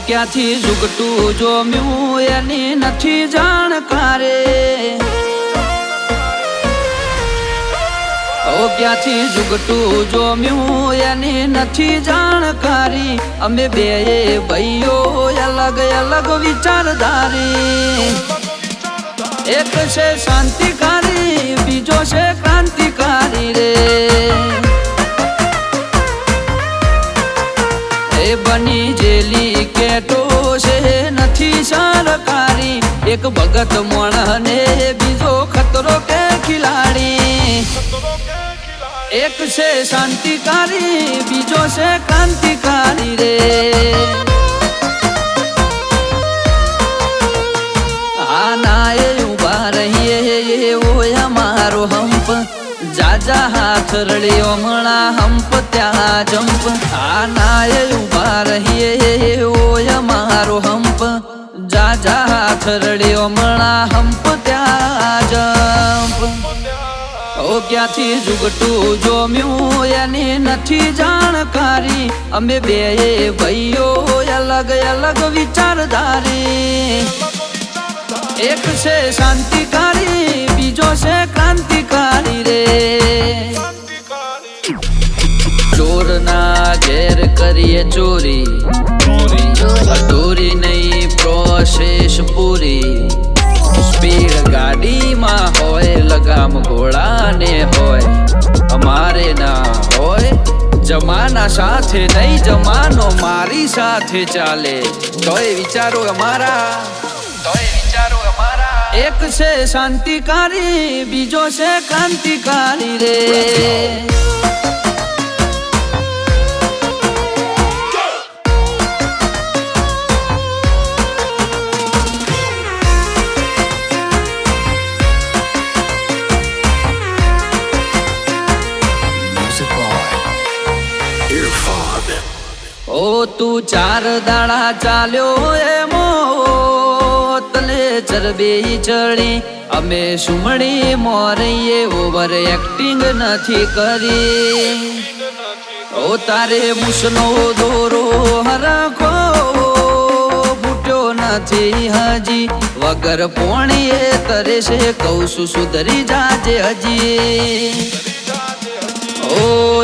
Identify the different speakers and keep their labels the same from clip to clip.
Speaker 1: ક્યાંથી ઝુકટું જોમ્યું એની નથી જાણકારે ક્યાંથી ઝુકટું જોમ્યું એની નથી જાણકારી અમે બે ભાઈઓ અલગ અલગ વિચારધારી એક છે શાંતિકારી બીજો છે ક્રાંતિકારી રે એ બની જેલી કેટો છે નથી સરકારી એક ભગત મોણને બીજો ખતરો કે ખિલાડી એક છે શાંતિકારી બીજો છે ક્રાંતિકારી રે આના એ ઉભા રહીએ એવો અમારો હંપ જાજા હાથ રળ્યો હમણા હંપ ત્યાં જંપ આના એ ઉભા રહીએ એવો અમારો હંપ જાજા હાથ રળ્યો હમણા હંપ ત્યાં જંપ ક્યાંથી ઝુકટું જોમ્યું એની નથી જાણકારી અમે બે ભાઈઓ અલગ અલગ વિચારધારી એક છે શાંતિકારી બીજો છે ક્રાંતિકારી રે ચોરના ઘેર કરીએ ચોરી અધૂરી નહીં પ્રોસેસ પૂરી સ્પીડ ગાડીમાં હોય લગામ ઘોડાને હોય અમારે ના હોય જમાના સાથે નહીં જમાનો મારી સાથે ચાલે તોય વિચારો અમારા એક છે શાંતિકારી બીજો છે ક્રાંતિકારી રે તું ચાર દાડા ચાલ્યો એમો તને ચરબી ચડી અમે સુમણી મોરીએ ઓવર એક્ટિંગ નથી કરી તારે મુસનો દોરો હરખો ફૂટ્યો નથી હજી વગર પોણીએ તરે છે કહું છું સુધરી જાજે હજી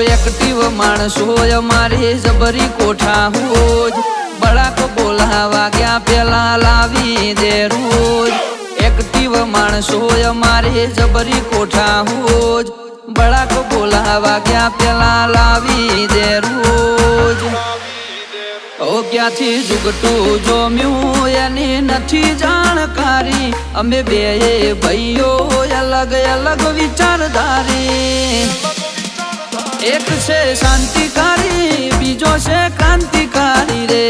Speaker 1: એક્ટિવ માણસો અમારે જબરી કોઠા હોજ બળાક બોલાવા ગયા પેલા લાવી દે રોજ એક્ટિવ માણસો અમારે જબરી કોઠા હોજ બળાક બોલાવા ગયા પેલા લાવી દે રોજ ક્યાંથી ઝુકટું જોમ્યું એની નથી જાણકારી અમે બે ભાઈઓ અલગ અલગ વિચારધારી એક છે શાંતિકારી બીજો છે ક્રાંતિકારી રે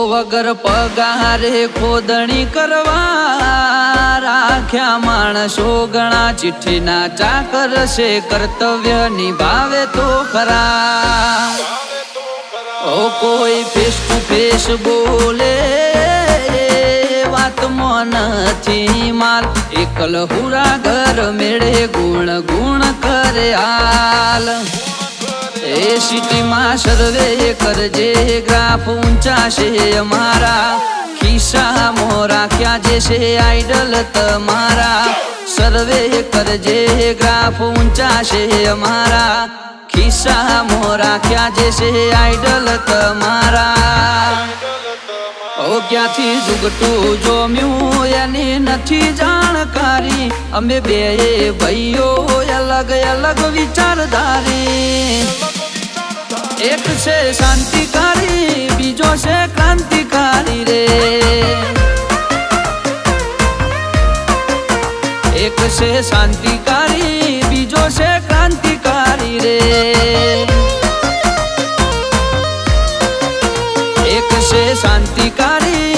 Speaker 1: વગર પગારે ખોદણી કરવા રાખ્યા માણસો ઘણા ચિઠ્ઠીના ચાકર છે કર્તવ્ય નિભાવે તો ખરા કોઈ ફેસ ટુ ફેસ બોલે વાતમાં નથી માલ એકલ હુરા ઘર મેળે ગુણ ગુણ કરે હાલ એ સિટીમાં સર્વે કરજે ગ્રાફ ઊંચા છે અમારા ખિસ્સામાં રાખ્યા જે છે આઈડલ તમારા સર્વે કરજે ગ્રાફ ઊંચા છે અમારા ખિસ્સામાં રાખ્યા જે છે આઈડલ તમારા ક્યાંથી ઝુકટું જોમ્યું એની નથી જાણકારી અમે બે ભાઈઓ અલગ અલગ વિચારધારી એક છે શાંતિકારી બીજો છે ક્રાંતિકારી રે એક છે શાંતિકારી બીજો છે ક્રાંતિકારી રે એક છે શાંતિકારી